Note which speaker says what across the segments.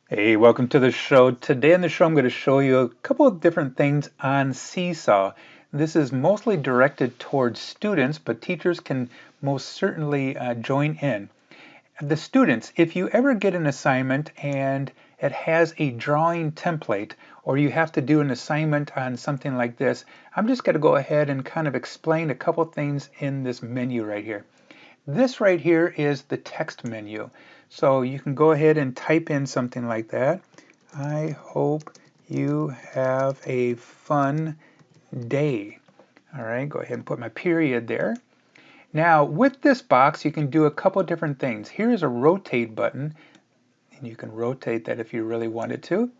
Speaker 1: Hey, welcome to the show. Today on the show, I'm going to show you a couple of different things on SeeSaw. This is mostly directed towards students, but teachers can most certainly join in. The students, if you ever get an assignment and it has a drawing template, or you have to do an assignment on something like this, I'm just going to go ahead and kind of explain a couple things in this menu right here. This right here is the text menu. So you can go ahead and type in something like that. I hope you have a fun day. All right, go ahead and put my period there. Now with this box, you can do a couple different things. Here's a rotate button, and you can rotate that if you really wanted to.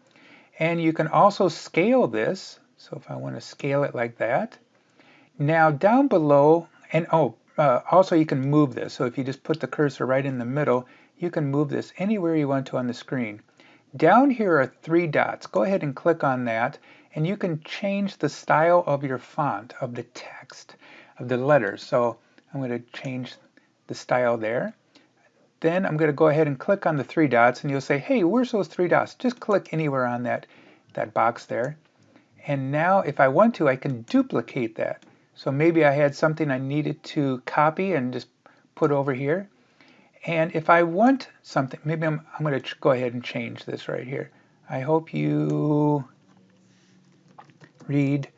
Speaker 1: And you can also scale this. So if I want to scale it like that. Now down below, and also you can move this. So if you just put the cursor right in the middle, you can move this anywhere you want to on the screen. Down here are three dots. Go ahead and click on that, and you can change the style of your font, of the text, of the letters. So I'm going to change the style there. Then I'm going to go ahead and click on the three dots, and you'll say, hey, where's those three dots? Just click anywhere on that box there. And now if I want to, I can duplicate that. So maybe I had something I needed to copy and just put over here. And if I want something, maybe I'm going to go ahead and change this right here. I hope you read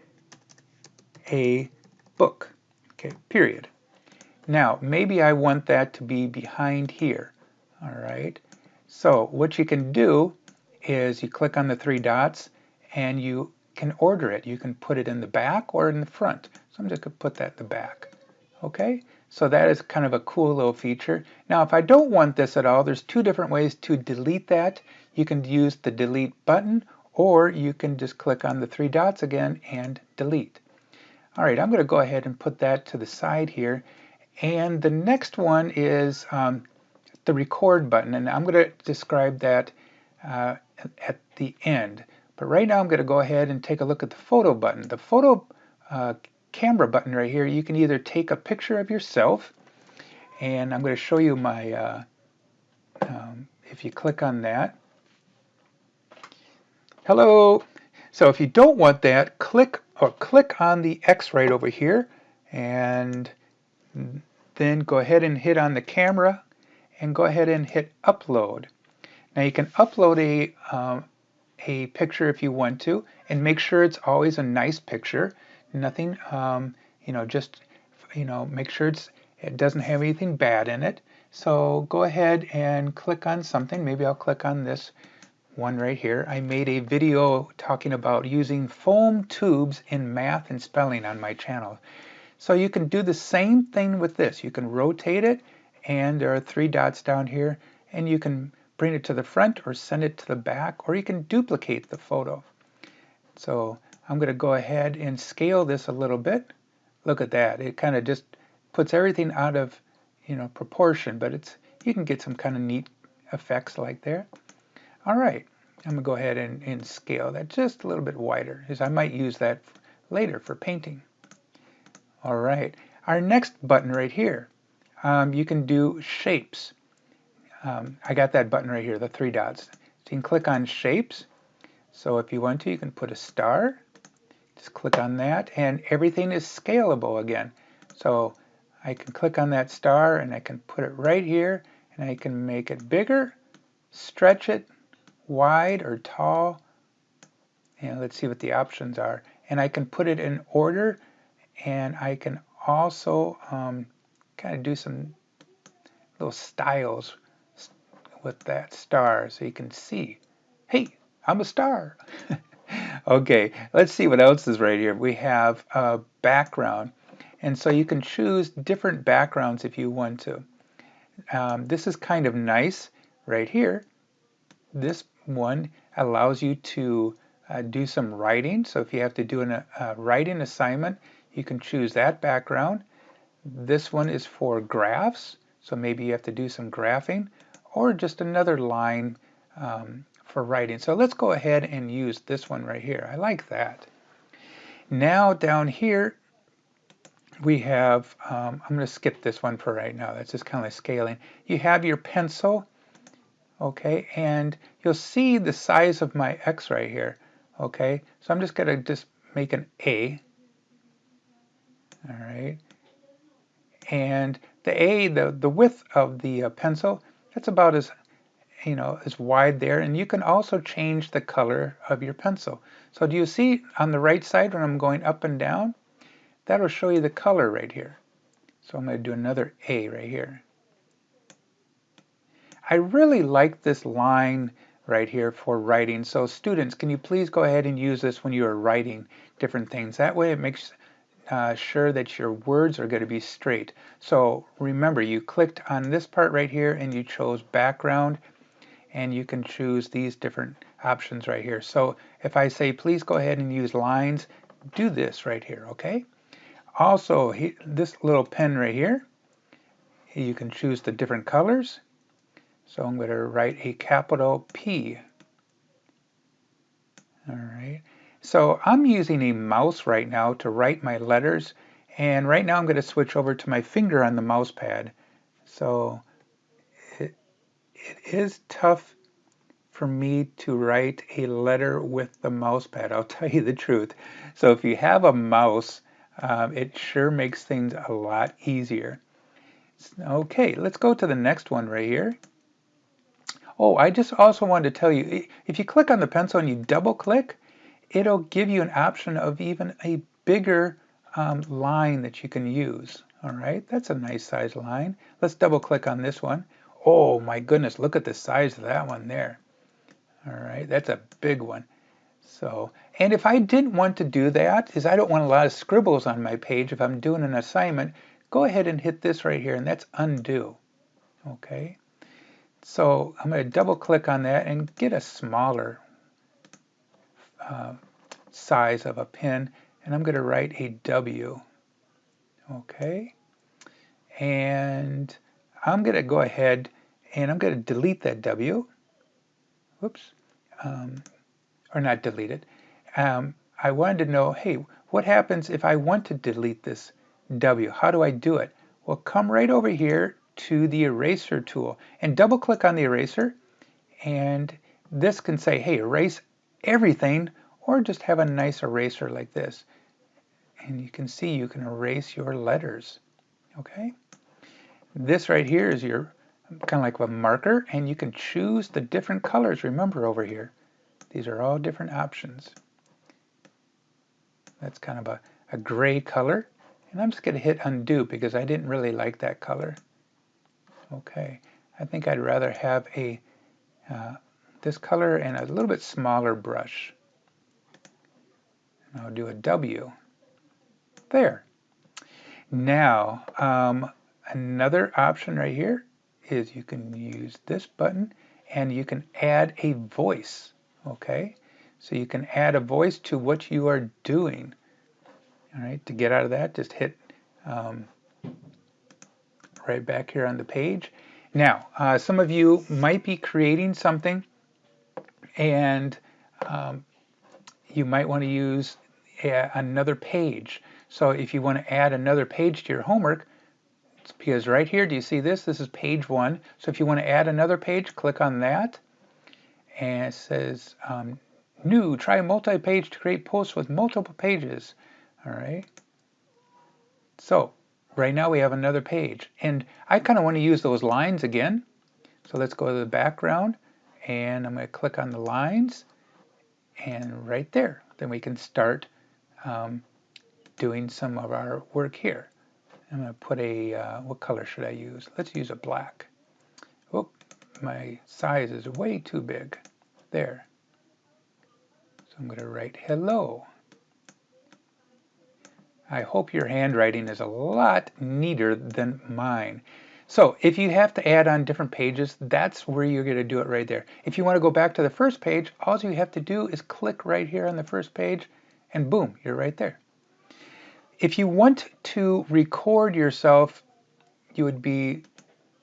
Speaker 1: a book. Okay, period. Now, maybe I want that to be behind here. All right. So what you can do is you click on the three dots and you can order it. You can put it in the back or in the front. So I'm just going to put that in the back. Okay, so that is kind of a cool little feature. Now, if I don't want this at all, there's two different ways to delete that. You can use the delete button, or you can just click on the three dots again and delete. All right, I'm going to go ahead and put that to the side here. And the next one is the record button, and I'm going to describe that at the end. But right now I'm going to go ahead and take a look at the photo button. The photo camera button right here, you can either take a picture of yourself, and I'm going to show you my, if you click on that. Hello. So if you don't want that, click on the X right over here, and then go ahead and hit on the camera and go ahead and hit upload. Now you can upload a picture if you want to, and make sure it's always a nice picture. Nothing, just make sure it doesn't have anything bad in it. So go ahead and click on something. Maybe I'll click on this one right here. I made a video talking about using foam tubes in math and spelling on my channel. So you can do the same thing with this. You can rotate it, and there are three dots down here, and you can bring it to the front or send it to the back, or you can duplicate the photo. So I'm going to go ahead and scale this a little bit. Look at that. It kind of just puts everything out of proportion, but you can get some kind of neat effects like there. All right, I'm going to go ahead and scale that just a little bit wider, because I might use that later for painting. All right, our next button right here, you can do shapes. I got that button right here, the three dots. So you can click on shapes. So if you want to, you can put a star. Just click on that, and everything is scalable again. So I can click on that star, and I can put it right here, and I can make it bigger, stretch it, wide or tall. And let's see what the options are. And I can put it in order, and I can also kind of do some little styles with that star so you can see, hey, I'm a star. Okay, let's see what else is right here. We have a background, and so you can choose different backgrounds if you want to. This is kind of nice right here. This one allows you to do some writing. So if you have to do a writing assignment, you can choose that background. This one is for graphs, so maybe you have to do some graphing, or just another line for writing. So let's go ahead and use this one right here. I like that. Now down here we have, I'm going to skip this one for right now. That's just kind of scaling. You have your pencil. Okay, and you'll see the size of my X right here. Okay, so I'm just going to make an A. All right, and the A, the width of the pencil, that's about as as wide there, and you can also change the color of your pencil. So do you see on the right side when I'm going up and down? That'll show you the color right here. So I'm going to do another A right here. I really like this line right here for writing. So students, can you please go ahead and use this when you are writing different things? That way it makes sure that your words are going to be straight. So remember, you clicked on this part right here and you chose background, and you can choose these different options right here. So if I say please go ahead and use lines, do this right here, okay? Also, this little pen right here, you can choose the different colors. So I'm going to write a capital P. All right. So I'm using a mouse right now to write my letters, and right now I'm going to switch over to my finger on the mouse pad. So it is tough for me to write a letter with the mouse pad, I'll tell you the truth. So if you have a mouse, it sure makes things a lot easier. Okay, let's go to the next one right here. Oh, I just also wanted to tell you, if you click on the pencil and you double click, it'll give you an option of even a bigger line that you can use. All right, that's a nice size line. Let's double click on this one. Oh my goodness, look at the size of that one there. All right, that's a big one. So, and if I didn't want to do that, is I don't want a lot of scribbles on my page if I'm doing an assignment, go ahead and hit this right here, and that's undo. Okay, so I'm going to double click on that and get a smaller size of a pen, and I'm going to write a W. Okay, and I'm going to go ahead and I'm going to delete that W. Whoops. Or not delete it. I wanted to know, hey, what happens if I want to delete this W? How do I do it? Well, come right over here to the eraser tool and double click on the eraser, and this can say, hey, erase everything, or just have a nice eraser like this. And you can see you can erase your letters. Okay? This right here is your kind of like a marker, and you can choose the different colors. Remember over here, these are all different options. That's kind of a gray color, and I'm just going to hit undo because I didn't really like that color. Okay, I think I'd rather have a this color and a little bit smaller brush. And I'll do a W. There. Now, another option right here is you can use this button and you can add a voice. Okay, so you can add a voice to what you are doing. All right, to get out of that, just hit right back here on the page. Now, some of you might be creating something, and you might want to use another page. So if you want to add another page to your homework, it's because right here, do you see this? This is page 1. So if you want to add another page, click on that, and it says new, try multi-page to create posts with multiple pages. All right. So right now we have another page, and I kind of want to use those lines again. So let's go to the background, and I'm going to click on the lines, and right there, then we can start doing some of our work here. I'm going to put a, what color should I use? Let's use a black. Oh, my size is way too big. There. So I'm going to write hello. I hope your handwriting is a lot neater than mine. So if you have to add on different pages, that's where you're going to do it right there. If you want to go back to the first page, all you have to do is click right here on the first page, and boom, you're right there. If you want to record yourself, you would be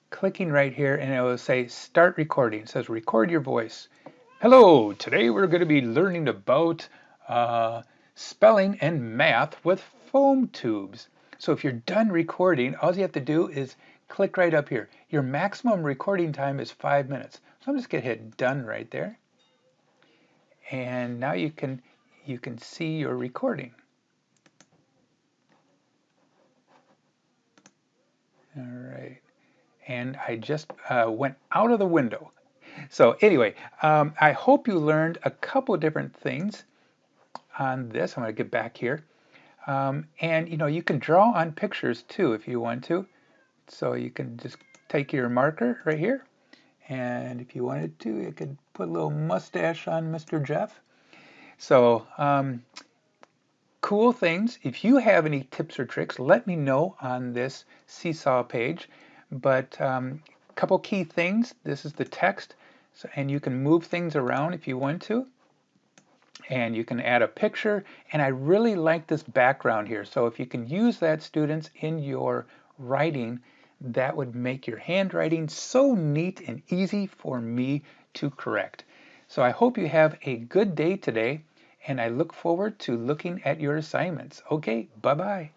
Speaker 1: clicking right here, and it will say start recording. It says record your voice. Hello, today we're going to be learning about spelling and math with foam tubes. So if you're done recording, all you have to do is click right up here. Your maximum recording time is 5 minutes. I'm just going to hit done right there. And now you can see your recording. All right. And I just went out of the window. So anyway, I hope you learned a couple of different things on this. I'm going to get back here. And you can draw on pictures too if you want to. So you can just take your marker right here. And if you wanted to, you could put a little mustache on Mr. Jeff. So cool things. If you have any tips or tricks, let me know on this SeeSaw page. But a couple key things. This is the text, and you can move things around if you want to. And you can add a picture. And I really like this background here. So if you can use that, students, in your writing, that would make your handwriting so neat and easy for me to correct. So I hope you have a good day today, and I look forward to looking at your assignments. Okay, bye-bye.